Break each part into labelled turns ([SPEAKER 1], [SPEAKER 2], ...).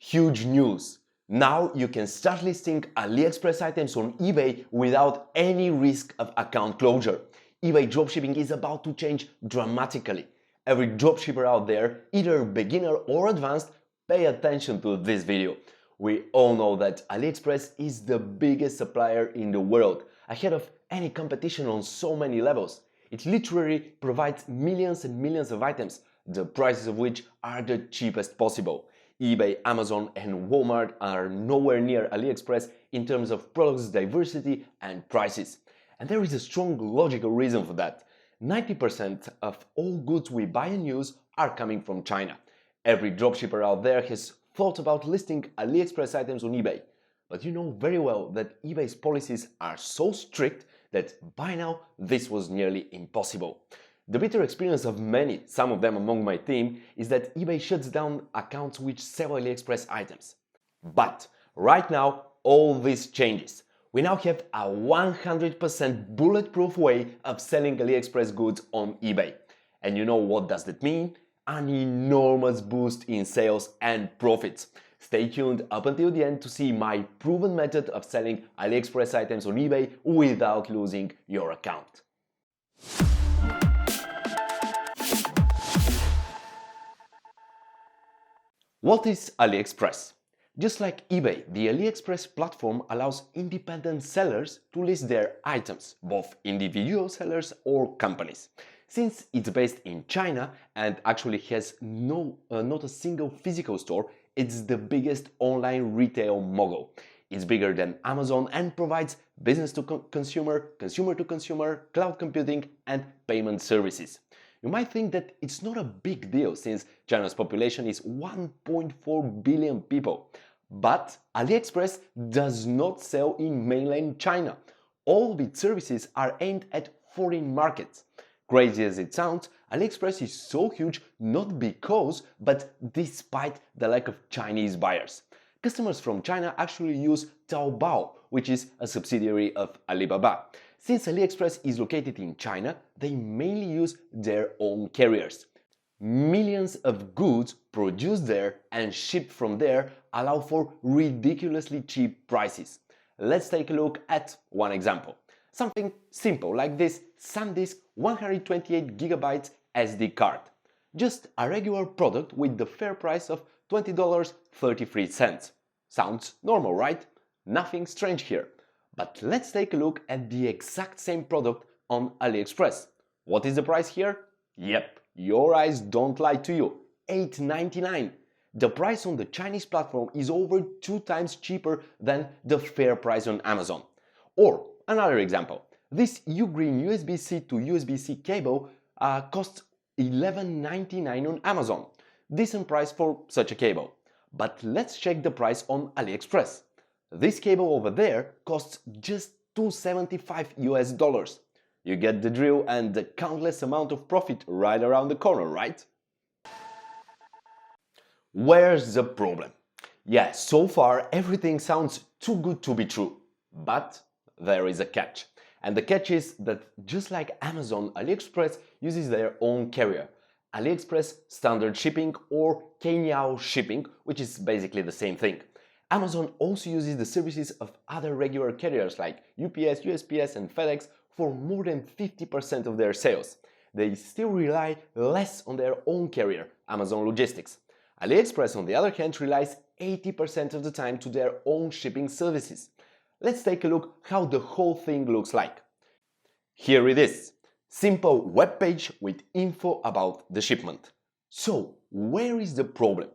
[SPEAKER 1] Huge news! Now you can start listing AliExpress items on eBay without any risk of account closure. eBay dropshipping is about to change dramatically. Every dropshipper out there, either beginner or advanced, pay attention to this video. We all know that AliExpress is the biggest supplier in the world, ahead of any competition on so many levels. It literally provides millions and millions of items, the prices of which are the cheapest possible. eBay, Amazon and Walmart are nowhere near AliExpress in terms of products diversity and prices. And there is a strong logical reason for that. 90% of all goods we buy and use are coming from China. Every dropshipper out there has thought about listing AliExpress items on eBay. But you know very well that eBay's policies are so strict that by now this was nearly impossible. The bitter experience of many, some of them among my team, is that eBay shuts down accounts which sell AliExpress items. But right now, all this changes. We now have a 100% bulletproof way of selling AliExpress goods on eBay. And you know what does that mean? An enormous boost in sales and profits. Stay tuned up until the end to see my proven method of selling AliExpress items on eBay without losing your account. What is AliExpress? Just like eBay, the AliExpress platform allows independent sellers to list their items, both individual sellers or companies. Since it's based in China and actually has not a single physical store, it's the biggest online retail mogul. It's bigger than Amazon and provides business to consumer, consumer to consumer, cloud computing and payment services. You might think that it's not a big deal since China's population is 1.4 billion people. But AliExpress does not sell in mainland China. All of its services are aimed at foreign markets. Crazy as it sounds, AliExpress is so huge not because, but despite the lack of Chinese buyers. Customers from China actually use Taobao, which is a subsidiary of Alibaba. Since AliExpress is located in China, they mainly use their own carriers. Millions of goods produced there and shipped from there allow for ridiculously cheap prices. Let's take a look at one example. Something simple like this SanDisk 128GB SD card. Just a regular product with the fair price of $20.33. Sounds normal, right? Nothing strange here. But let's take a look at the exact same product on AliExpress. What is the price here? Yep, your eyes don't lie to you. $8.99. The price on the Chinese platform is over 2 times cheaper than the fair price on Amazon. Or another example. This Ugreen USB-C to USB-C cable costs $11.99 on Amazon. Decent price for such a cable. But let's check the price on AliExpress. This cable over there costs just $2.75 US. You get the drill and the countless amount of profit right around the corner, right? Where's the problem? Yeah, so far everything sounds too good to be true. But there is a catch. And the catch is that just like Amazon, AliExpress uses their own carrier. AliExpress Standard Shipping or Kenyao Shipping, which is basically the same thing. Amazon also uses the services of other regular carriers like UPS, USPS and FedEx for more than 50% of their sales. They still rely less on their own carrier, Amazon Logistics. AliExpress, on the other hand, relies 80% of the time to their own shipping services. Let's take a look how the whole thing looks like. Here it is. Simple web page with info about the shipment. So, where is the problem?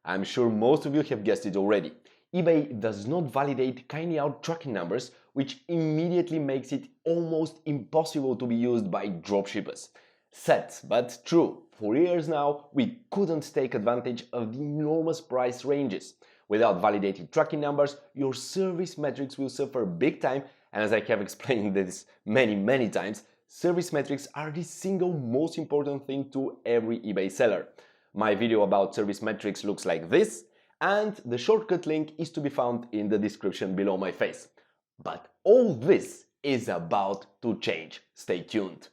[SPEAKER 1] I'm sure most of you have guessed it already. eBay does not validate Kenyao tracking numbers, which immediately makes it almost impossible to be used by dropshippers. Sad, but true. For years now, we couldn't take advantage of the enormous price ranges. Without validated tracking numbers, your service metrics will suffer big time, and as I have explained this many times, service metrics are the single most important thing to every eBay seller. My video about service metrics looks like this, and the shortcut link is to be found in the description below my face. But all this is about to change. Stay tuned.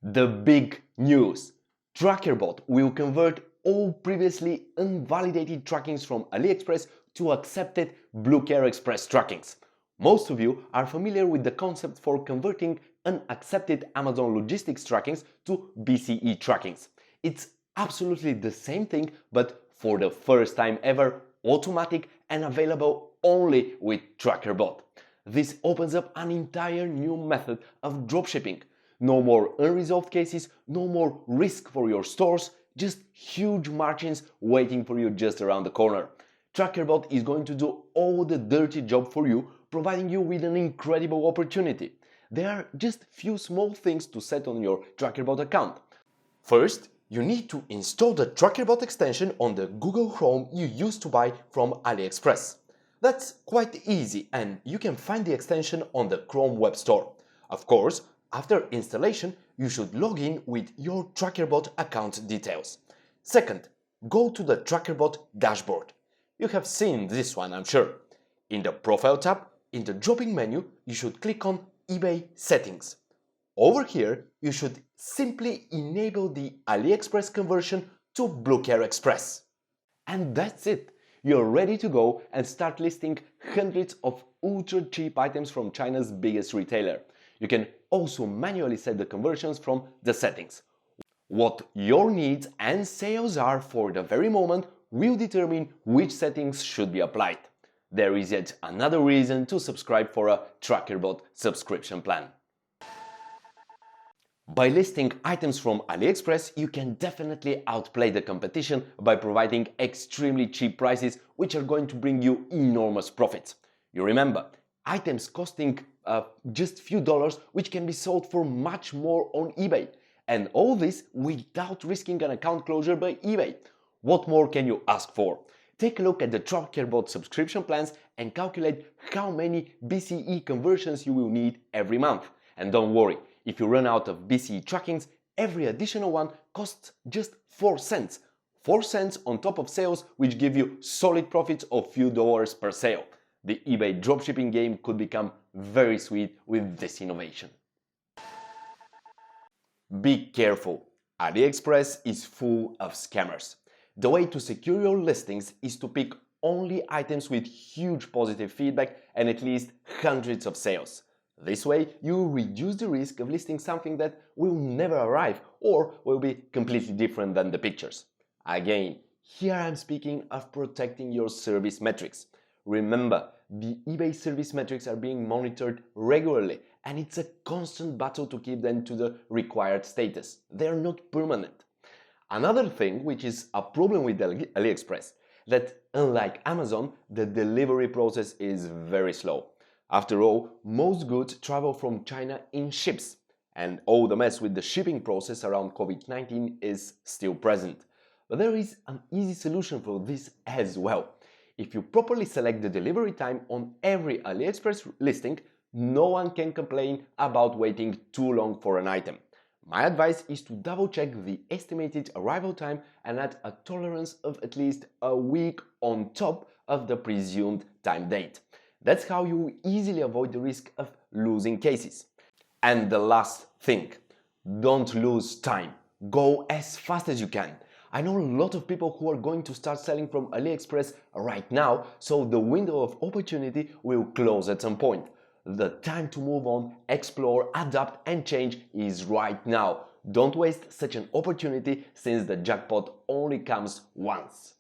[SPEAKER 1] The big news. Trackerbot will convert all previously unvalidated trackings from AliExpress to accepted Bluecare Express trackings. Most of you are familiar with the concept for converting unaccepted Amazon logistics trackings to BCE trackings. It's absolutely the same thing, but for the first time ever, automatic and available only with Trackerbot. This opens up an entire new method of dropshipping. No more unresolved cases, no more risk for your stores, just huge margins waiting for you just around the corner. Trackerbot is going to do all the dirty job for you, providing you with an incredible opportunity. There are just few small things to set on your Trackerbot account. First, you need to install the Trackerbot extension on the Google Chrome you used to buy from AliExpress. That's quite easy, and you can find the extension on the Chrome Web Store. Of course, after installation, you should log in with your Trackerbot account details. Second, go to the Trackerbot dashboard. You have seen this one, I'm sure. In the Profile tab, in the drop-in menu, you should click on eBay Settings. Over here, you should simply enable the AliExpress conversion to Bluceare Express. And that's it. You're ready to go and start listing hundreds of ultra cheap items from China's biggest retailer. You can also manually set the conversions from the settings. What your needs and sales are for the very moment will determine which settings should be applied. There is yet another reason to subscribe for a Trackerbot subscription plan. By listing items from AliExpress, you can definitely outplay the competition by providing extremely cheap prices, which are going to bring you enormous profits. You remember, items costing just few dollars, which can be sold for much more on eBay. And all this without risking an account closure by eBay. What more can you ask for? Take a look at the Trackerbot subscription plans and calculate how many BCE conversions you will need every month. And don't worry, if you run out of BCE trackings, every additional one costs just 4 cents. 4 cents on top of sales, which give you solid profits of few dollars per sale. The eBay dropshipping game could become very sweet with this innovation. Be careful. AliExpress is full of scammers. The way to secure your listings is to pick only items with huge positive feedback and at least hundreds of sales. This way, you reduce the risk of listing something that will never arrive or will be completely different than the pictures. Again, here I'm speaking of protecting your service metrics. Remember, the eBay service metrics are being monitored regularly, and it's a constant battle to keep them to the required status. They're not permanent. Another thing, which is a problem with AliExpress, that unlike Amazon, the delivery process is very slow. After all, most goods travel from China in ships, and all the mess with the shipping process around COVID-19 is still present. But there is an easy solution for this as well. If you properly select the delivery time on every AliExpress listing, no one can complain about waiting too long for an item. My advice is to double check the estimated arrival time and add a tolerance of at least a week on top of the presumed time date. That's how you easily avoid the risk of losing cases. And the last thing, don't lose time. Go as fast as you can. I know a lot of people who are going to start selling from AliExpress right now, so the window of opportunity will close at some point. The time to move on, explore, adapt and change is right now. Don't waste such an opportunity, since the jackpot only comes once.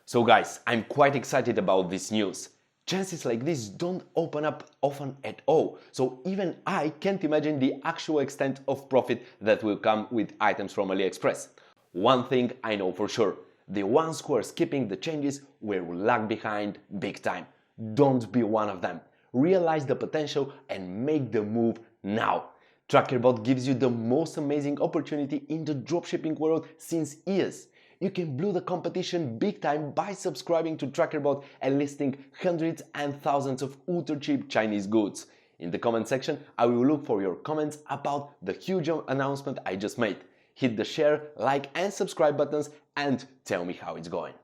[SPEAKER 1] So guys, I'm quite excited about this news. Chances like this don't open up often at all, so even I can't imagine the actual extent of profit that will come with items from AliExpress. One thing I know for sure, the ones who are skipping the changes will lag behind big time. Don't be one of them. Realize the potential and make the move now. Trackerbot gives you the most amazing opportunity in the dropshipping world since years. You can blow the competition big time by subscribing to Trackerbot and listing hundreds and thousands of ultra cheap Chinese goods. In the comment section, I will look for your comments about the huge announcement I just made. Hit the share, like and subscribe buttons and tell me how it's going.